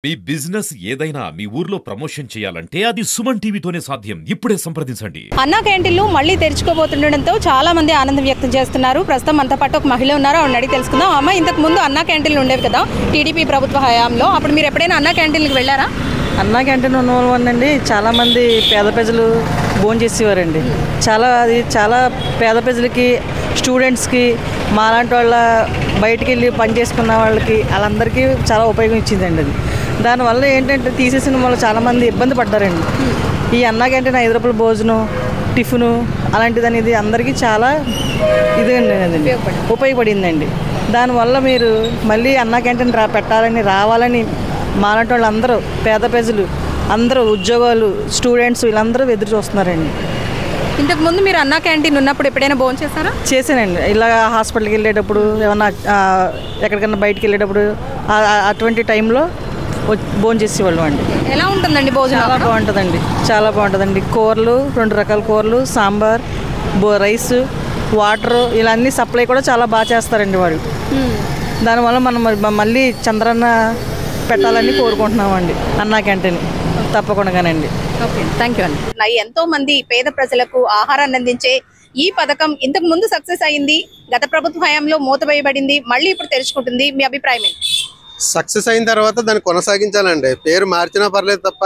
మీ business ఏదైనా మీ ఊర్లో promotion చేయాలంటే అది సుమన్ టీవీతోనే సాధ్యం. ఇప్పుడే సంప్రదించండి. అన్నా క్యాంటీన్లు మళ్ళీ తెరుచుకోబోతుండడంతో చాలా మంది ఆనందం వ్యక్తం చేస్తున్నారు. ప్రస్తుతం మనతో పాటు ఒక మహిళ ఉన్నారు, ఆవిడని అడిగి తెలుసుకుందాం. అమ్మ, ఇంతకు ముందు అన్నా క్యాంటీన్లు ఉండేవి కదా టీడీపీ ప్రభుత్వ హయాంలో, అప్పుడు మీరు ఎప్పుడైనా అన్నా క్యాంటీన్లకు వెళ్ళారా? అన్నా క్యాంటీన్ ఉన్న వాళ్ళండి చాలామంది పేద ప్రజలు భోజనం చేసేవారండి. చాలా పేద ప్రజలకి, స్టూడెంట్స్కి, మాలాంటి వాళ్ళ బయటికి వెళ్ళి పని చేసుకున్న వాళ్ళకి వాళ్ళందరికీ చాలా ఉపయోగం ఇచ్చిందండి. అది దానివల్ల ఏంటంటే తీసేసిన వాళ్ళు చాలామంది ఇబ్బంది పడ్డారండి. ఈ అన్నా క్యాంటీన్ 5 రూపాయల భోజనం, టిఫిను అలాంటిది అనేది అందరికీ చాలా ఇదండి ఉపయోగపడిందండి. దానివల్ల మీరు మళ్ళీ అన్నా క్యాంటీన్ పెట్టాలని రావాలని మాలాంటి వాళ్ళు అందరూ, పేద ప్రజలు అందరూ, ఉద్యోగాలు, స్టూడెంట్స్ వీళ్ళందరూ ఎదురు చూస్తున్నారండి. ఇంతకు ముందు మీరు అన్నా క్యాంటీన్ ఉన్నప్పుడు ఎప్పుడైనా భోజనం చేశారా? చేశానండి. ఇలా హాస్పిటల్కి వెళ్ళేటప్పుడు, ఏమన్నా ఎక్కడికైనా బయటికి వెళ్ళేటప్పుడు అటువంటి టైంలో భోజనం చేసేవాళ్ళం అండి. ఎలా ఉంటుందండి భోజనం? చాలా బాగుంటుందండి. కూరలు, 2 రకాల కూరలు, సాంబార్, రైస్, వాటరు ఇలా అన్నీ సప్లై కూడా చాలా బాగా చేస్తారండి వాళ్ళు. దానివల్ల మనం మళ్ళీ చంద్రన్న పెట్టాలని కోరుకుంటున్నామండి అన్నా క్యాంటీన్ తప్పకుండానండి. ఓకే, థ్యాంక్ యూ అండి. ఎంతో మంది పేద ప్రజలకు ఆహారాన్ని అందించే ఈ పథకం ఇంతకు ముందు సక్సెస్ అయింది, గత ప్రభుత్వ హయాంలో మూతవేయబడింది, మళ్ళీ ఇప్పుడు తెరుచుకుంటుంది. మీ అభిప్రాయం ఏంటి? సక్సెస్ అయిన తర్వాత దాన్ని కొనసాగించాలండి. పేరు మార్చినా పర్లేదు తప్ప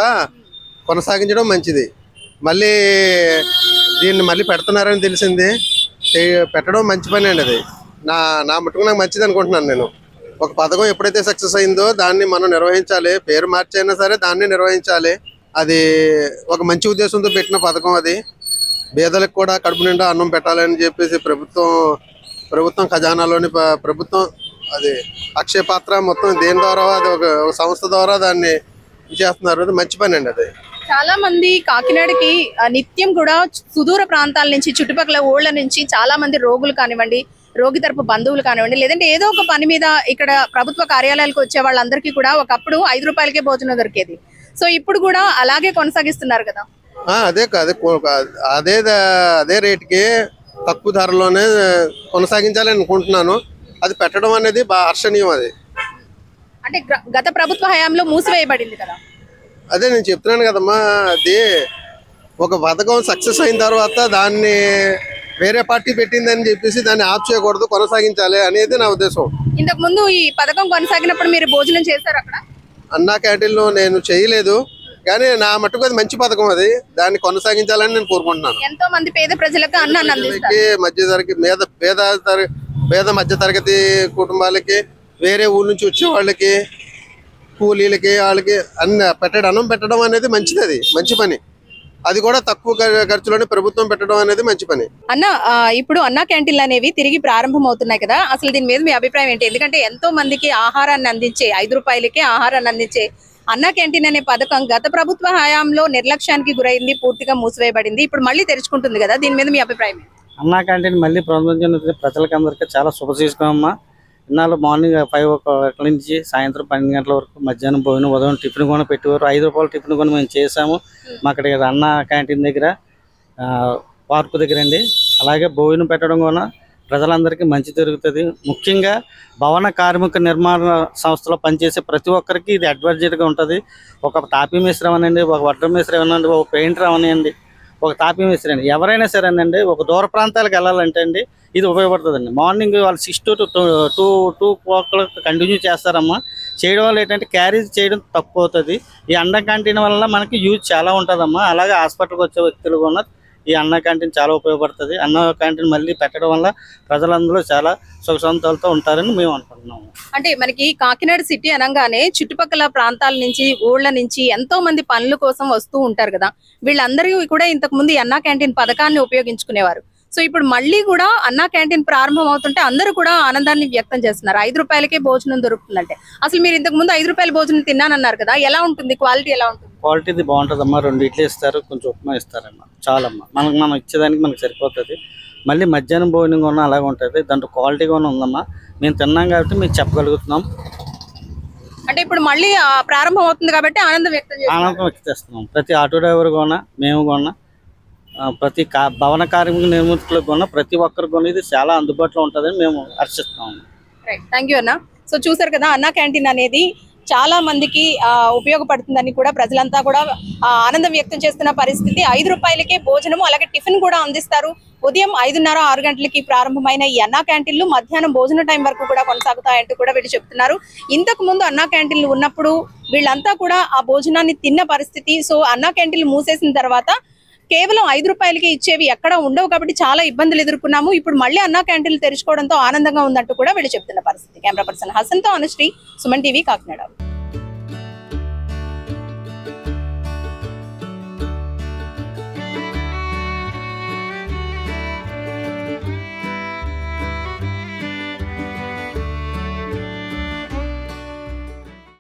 కొనసాగించడం మంచిది. మళ్ళీ దీన్ని మళ్ళీ పెడుతున్నారని తెలిసింది, పెట్టడం మంచి పని అండి. అది నా మటుకు నాకు మంచిది అనుకుంటున్నాను నేను. ఒక పథకం ఎప్పుడైతే సక్సెస్ అయిందో దాన్ని మనం నిర్వహించాలి. పేరు మార్చైనా సరే దాన్ని నిర్వహించాలి. అది ఒక మంచి ఉద్దేశంతో పెట్టిన పథకం. అది పేదలకు కూడా కడుపు నిండా అన్నం పెట్టాలని చెప్పేసి ప్రభుత్వం ఖజానాలోని ప్రభుత్వం అది అక్షయ పాత్ర మొత్తం దేని ద్వారా అది ఒక సంస్థ ద్వారా దాన్ని చేస్తున్నారు. అది మంచి పని అండి. అది చాలా మంది కాకినాడకి నిత్యం కూడా సుదూర ప్రాంతాల నుంచి, చుట్టుపక్కల ఊళ్ళ నుంచి చాలా మంది రోగులు కానివ్వండి, రోగి తరపు బంధువులు కానివ్వండి, లేదంటే ఏదో ఒక పని మీద ఇక్కడ ప్రభుత్వ కార్యాలయాలకు వచ్చే వాళ్ళందరికీ కూడా ఒకప్పుడు 5 రూపాయలకే భోజనం దొరికేది. సో ఇప్పుడు కూడా అలాగే కొనసాగిస్తున్నారు కదా? అదే రేటుకి తక్కువ ధరలోనే కొనసాగించాలని అనుకుంటున్నాను. అది పెట్టడం అనేది బాగా హర్షణీయం. అది అంటే గత ప్రభుత్వ హయాంలో మూసివేయబడింది కదా. అదే నేను చెప్తున్నాను కదమ్మా, అది ఒక పథకం సక్సెస్ అయిన తర్వాత దాన్ని వేరే పార్టీ పెట్టిందని చెప్పేసి దాన్ని ఆఫ్ చేయకూడదు, కొనసాగించాలి అనేది నా ఉద్దేశం. ఇంతకు ముందు ఈ పథకం కొనసాగినప్పుడు మీరు భోజనం చేశారు అక్కడ? అన్నా క్యాంటీన్లో నేను చేయలేదు, కానీ నా మట్టుకు అది మంచి పథకం. అది దాన్ని కొనసాగించాలని నేను కోరుకుంటున్నాను. ఎంతో మంది పేద ప్రజలకు అన్నాన్ని అందిస్తారు. పేద మధ్య తరగతి కుటుంబాలకి, వేరే ఊరు నుంచి వచ్చే వాళ్ళకి, కూలీలకి, వాళ్ళకి అన్నం పెట్టడం అనేది మంచిది. అది మంచి పని. అది కూడా తక్కువ ఖర్చులోనే ప్రభుత్వం పెట్టడం అనేది మంచి పని. అన్న, ఇప్పుడు అన్నా క్యాంటీన్లు అనేవి తిరిగి ప్రారంభం అవుతున్నాయి కదా, అసలు దీని మీద మీ అభిప్రాయం ఏంటి? ఎందుకంటే ఎంతో మందికి ఆహారాన్ని అందించే, 5 రూపాయలకే ఆహారాన్ని అందించే అన్నా క్యాంటీన్ అనే పథకం గత ప్రభుత్వ హయాంలో నిర్లక్ష్యానికి గురైంది, పూర్తిగా మూసివేయబడింది. ఇప్పుడు మళ్ళీ తెరుచుకుంటుంది కదా, దీని మీద మీ అభిప్రాయం ఏంటి? అన్నా క్యాంటీన్ మళ్ళీ ప్రారంభించిన ప్రజలకి అందరికీ చాలా శుభసూచకమమ్మా. ఇన్నాళ్ళు మార్నింగ్ 5 గంటల నుంచి సాయంత్రం 12 గంటల వరకు మధ్యాహ్నం భోజనం, ఉదయం టిఫిన్ కూడా పెట్టేవారు. 5 రూపాయల టిఫిన్ కూడా మేము చేసాము మా అక్కడ అన్నా క్యాంటీన్ దగ్గర, పార్కు దగ్గర అండి. అలాగే భోజనం పెట్టడం కూడా ప్రజలందరికీ మంచి జరుగుతుంది. ముఖ్యంగా భవన కార్మిక నిర్మాణ సంస్థలో పనిచేసే ప్రతి ఒక్కరికి ఇది అడ్వాంటేజ్గా ఉంటుంది. ఒక తాపీ మేస్త్రి అవనండి, ఒక వడ్ర మేస్త్రి అవనండి, ఒక పెయింటర్ అవనండి, ఒక తాపీ మేస్త్రి అండి, ఎవరైనా సరేనండి ఒక దూర ప్రాంతాలకు వెళ్ళాలంటే అండి ఇది ఉపయోగపడుతుందండి. మార్నింగ్ వాళ్ళు 6 to 2 o'clock కంటిన్యూ చేస్తారమ్మా. చేయడం వల్ల ఏంటంటే క్యారేజ్ చేయడం తక్కువ అవుతుంది. ఈ అన్నా క్యాంటీన్ వల్ల మనకి యూజ్ చాలా ఉంటుందమ్మా. అలాగే హాస్పిటల్కి వచ్చే వ్యక్తులు కూడా ఈ అన్నా క్యాంటీన్ చాలా ఉపయోగపడుతుంది. అన్నా క్యాంటీన్ మళ్ళీ పెట్టడం వల్ల ప్రజలందరూ చాలా సుఖ సంతోషాలతో ఉంటారని మేము అనుకుంటున్నాము. అంటే మనకి కాకినాడ సిటీ అనగానే చుట్టుపక్కల ప్రాంతాల నుంచి, ఊళ్ళ నుంచి ఎంతో మంది పనుల కోసం వస్తూ ఉంటారు కదా. వీళ్ళందరూ కూడా ఇంతకు ముందు అన్నా క్యాంటీన్ పథకాన్ని ఉపయోగించుకునేవారు. సో ఇప్పుడు మళ్ళీ కూడా అన్నా క్యాంటీన్ ప్రారంభం అవుతుంటే అందరూ కూడా ఆనందాన్ని వ్యక్తం చేస్తున్నారు. 5 రూపాయలకే భోజనం దొరుకుతుందంటే, అసలు మీరు ఇంతకు ముందు 5 రూపాయల భోజనం తిన్నానన్నారు కదా, ఎలా ఉంటుంది? క్వాలిటీ ఎలా ఉంటుంది? క్వాలిటీది బాగుంటుందమ్మా. 2 ఇడ్లీ ఇస్తారు, కొంచెం ఉప్మా ఇస్తారమ్మా. చాలమ్మా, మనం ఇచ్చేదానికి మనకు సరిపోతుంది. మళ్ళీ మధ్యాహ్నం భోజనం కూడా అలాగే ఉంటుంది. దాంట్లో క్వాలిటీ కూడా ఉందమ్మా. మేము తిన్నాం కాబట్టి మేము చెప్పగలుగుతున్నాం. అంటే ఇప్పుడు మళ్ళీ ప్రారంభం అవుతుంది కాబట్టి ఆనందం వ్యక్తం చేస్తున్నాం. ప్రతి ఆటో డ్రైవర్ కూడా, మేము కూడా, ప్రతి భవన కార్మిక నిర్మితులకు కూడా, ప్రతి ఒక్కరికి కూడా ఇది చాలా అందుబాటులో ఉంటుందని మేము హర్షిస్తున్నాము. థ్యాంక్ యూ అన్న. సో చూసారు కదా, అన్నా క్యాంటీన్ అనేది చాలా మందికి ఉపయోగపడుతుందని కూడా ప్రజలంతా కూడా ఆనందం వ్యక్తం చేస్తున్న పరిస్థితి. 5 రూపాయలకే భోజనము అలాగే టిఫిన్ కూడా అందిస్తారు. ఉదయం 5:30, 6 గంటలకి ప్రారంభమైన ఈ అన్నా క్యాంటీన్లు మధ్యాహ్నం భోజన టైం వరకు కూడా కొనసాగుతాయంటూ కూడా వీళ్ళు చెప్తున్నారు. ఇంతకు ముందు అన్నా క్యాంటీన్లు ఉన్నప్పుడు వీళ్ళంతా కూడా ఆ భోజనాన్ని తిన్న పరిస్థితి. సో అన్నా క్యాంటీన్లు మూసేసిన తర్వాత కేవలం 5 రూపాయలకి ఇచ్చేవి ఎక్కడ ఉండవు కాబట్టి చాలా ఇబ్బందులు ఎదుర్కొన్నాము. ఇప్పుడు మళ్ళీ అన్నా క్యాంటీన్లు తెరుచుకోవడంతో ఆనందంగా ఉందంటూ కూడా వీళ్ళు చెప్తున్న పరిస్థితి. కెమెరా పర్సన్ హసన్తో అనుశ్రీ, సుమన్ టీవీ, కాకినాడ.